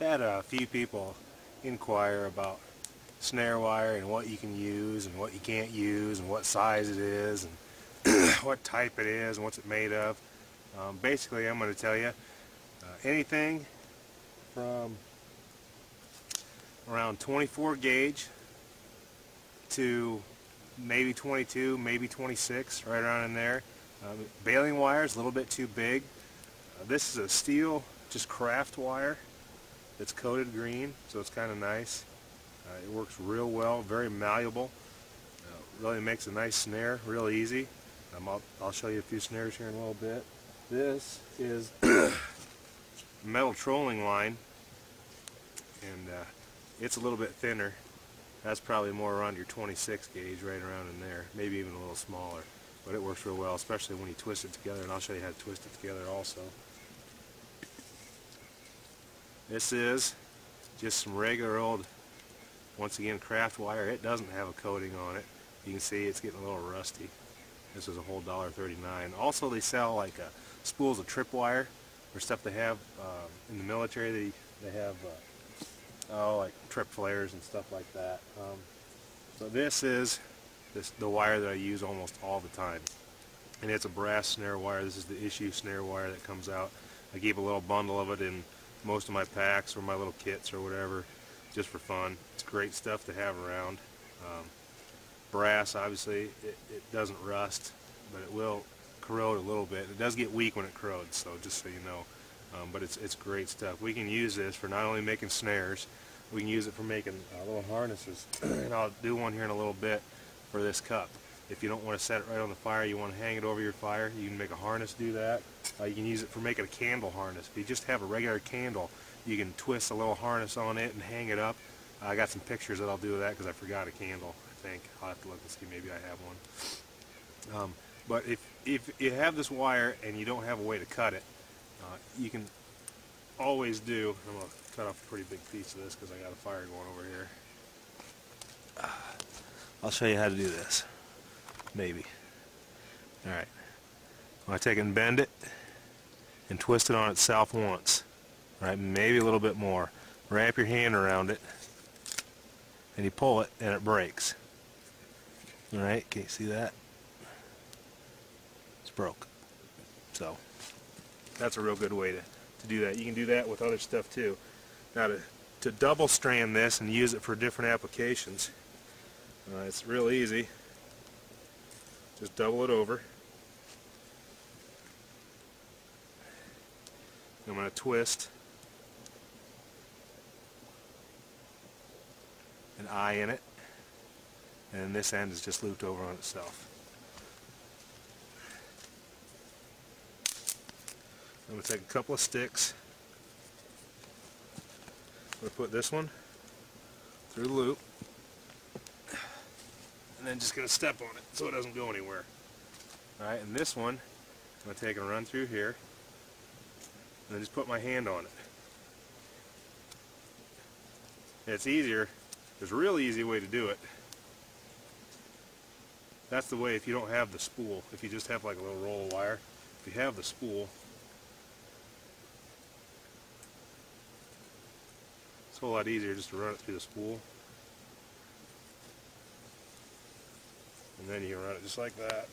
Had a few people inquire about snare wire and what you can use and what you can't use and what size it is and what type it is and what's it made of. Basically, I'm going to tell you anything from around 24 gauge to maybe 22, maybe 26, right around in there. Baling wire is a little bit too big. This is a steel, just craft wire. It's coated green, so it's kind of nice. It works real well, very malleable. Really makes a nice snare, real easy. I'll show you a few snares here in a little bit. This is metal trolling line, and it's a little bit thinner. That's probably more around your 26 gauge, right around in there, maybe even a little smaller. But it works real well, especially when you twist it together, and I'll show you how to twist it together also. This is just some regular old, once again, craft wire. It doesn't have a coating on it. You can see it's getting a little rusty. This is a whole $1.39. Also, they sell like spools of tripwire or stuff they have in the military. They have like trip flares and stuff like that. So this is the wire that I use almost all the time, and it's a brass snare wire. This is the issue snare wire that comes out. I keep a little bundle of it in most of my packs or my little kits or whatever, just for fun. It's great stuff to have around. Brass, obviously, it doesn't rust, but it will corrode a little bit. It does get weak when it corrodes, so just so you know. But it's great stuff. We can use this for not only making snares, we can use it for making little harnesses. And I'll do one here in a little bit for this cup. If you don't want to set it right on the fire, you want to hang it over your fire, you can make a harness do that. You can use it for making a candle harness. If you just have a regular candle, you can twist a little harness on it and hang it up. I got some pictures that I'll do of that because I forgot a candle, I think. I'll have to look and see, maybe I have one. But if you have this wire and you don't have a way to cut it, you can always do, I'm going to cut off a pretty big piece of this because I got a fire going over here. I'll show you how to do this. Maybe. Alright. I take it and bend it and twist it on itself once. Right, maybe a little bit more. Wrap your hand around it and you pull it and it breaks. Alright, can you see that? It's broke. So that's a real good way to do that. You can do that with other stuff too. Now to double strand this and use it for different applications, it's real easy. Just double it over. I'm going to twist an eye in it, and this end is just looped over on itself. I'm going to take a couple of sticks. I'm going to put this one through the loop, and then just going to step on it so it doesn't go anywhere. Alright, and this one I'm going to take and run through here, and then just put my hand on it. And it's easier. There's a real easy way to do it. That's the way if you don't have the spool. If you just have like a little roll of wire, if you have the spool, it's a whole lot easier just to run it through the spool. And then you can run it just like that.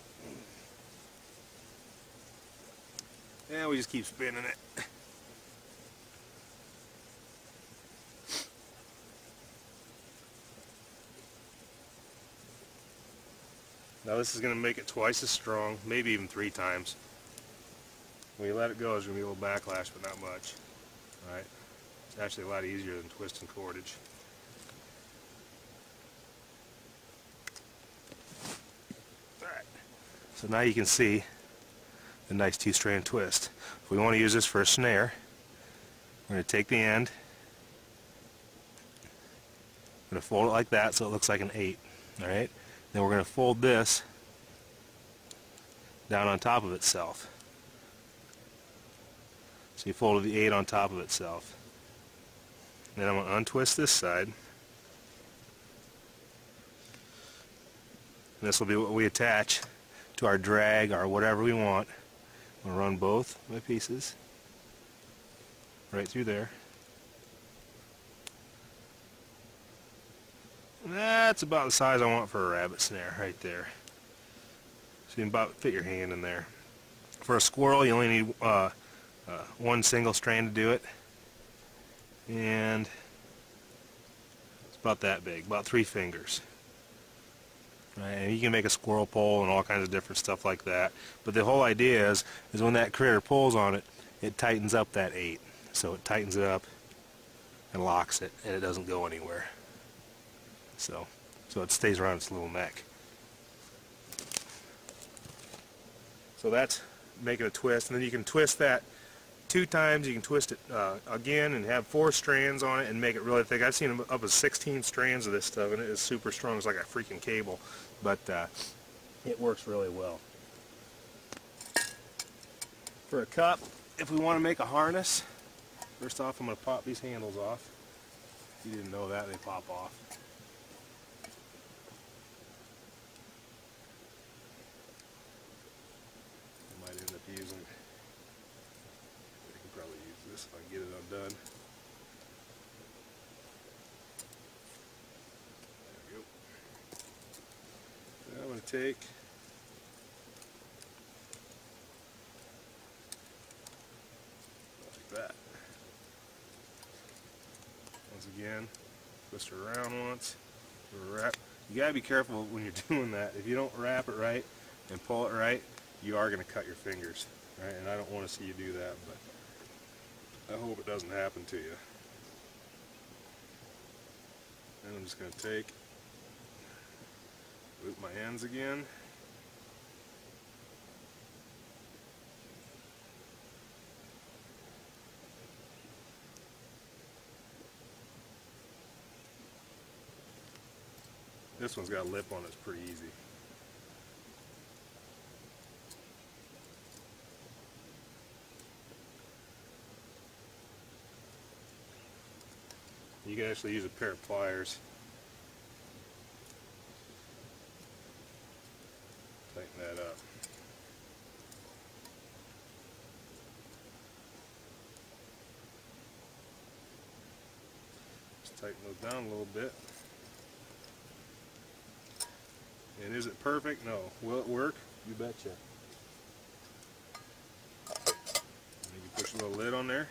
And we just keep spinning it. Now this is going to make it twice as strong, maybe even 3 times. When you let it go, there's going to be a little backlash, but not much. Alright, it's actually a lot easier than twisting cordage. Alright, so now you can see the nice 2-strand twist. If we want to use this for a snare, we're going to take the end, we're going to fold it like that so it looks like an 8. Alright, then we're going to fold this down on top of itself. So you folded the 8 on top of itself. Then I'm going to untwist this side. And this will be what we attach to our drag or whatever we want. We'll run both my pieces right through there. That's about the size I want for a rabbit snare right there. So you can about fit your hand in there. For a squirrel, you only need one single strand to do it, and it's about that big, about 3 fingers. Right, and you can make a squirrel pole and all kinds of different stuff like that. But the whole idea is when that critter pulls on it, it tightens up that 8. So it tightens it up and locks it, and it doesn't go anywhere. So it stays around its little neck. So that's making a twist, and then you can twist that 2 times. You can twist it again and have 4 strands on it and make it really thick. I've seen up to 16 strands of this stuff, and it is super strong. It's like a freaking cable, but it works really well. For a cup, if we want to make a harness, first off I'm going to pop these handles off. If you didn't know that, they pop off. I might end up using, I can probably use this if I can get it undone. There we go. Now I'm going to take like that. Once again, twist her around once, wrap. You gotta be careful when you're doing that. If you don't wrap it right and pull it right, you are going to cut your fingers, right? And I don't want to see you do that, but I hope it doesn't happen to you. And I'm just going to take, loop my ends again. This one's got a lip on it, it's pretty easy. You can actually use a pair of pliers. Tighten that up. Just tighten those down a little bit. And is it perfect? No. Will it work? You betcha. And you push a little lid on there.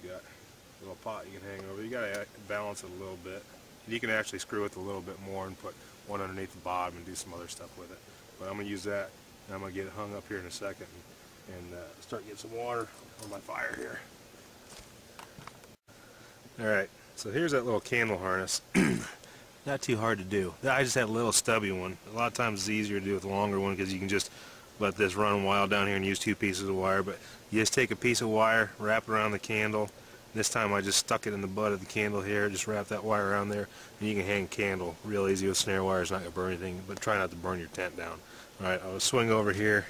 You got a little pot you can hang over. You got to balance it a little bit. You can actually screw it a little bit more and put one underneath the bottom and do some other stuff with it. But I'm going to use that, and I'm going to get it hung up here in a second and start getting some water on my fire here. Alright, so here's that little candle harness. Not too hard to do. I just had a little stubby one. A lot of times it's easier to do with a longer one because you can just let this run wild down here and use 2 pieces of wire. But you just take a piece of wire, wrap it around the candle. This time I just stuck it in the butt of the candle here, just wrap that wire around there, and you can hang a candle real easy with snare wire. It's not going to burn anything, but try not to burn your tent down. Alright, I'll swing over here.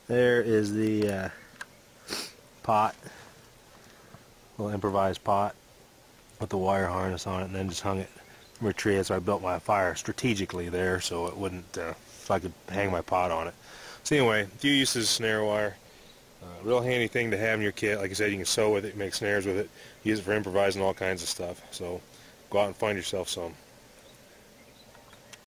There is the pot. Little improvised pot with the wire harness on it, and then just hung it from a tree. So I built my fire strategically there so it wouldn't, so I could hang my pot on it. So anyway, a few uses of snare wire. Real handy thing to have in your kit. Like I said, you can sew with it, make snares with it, use it for improvising all kinds of stuff. So go out and find yourself some.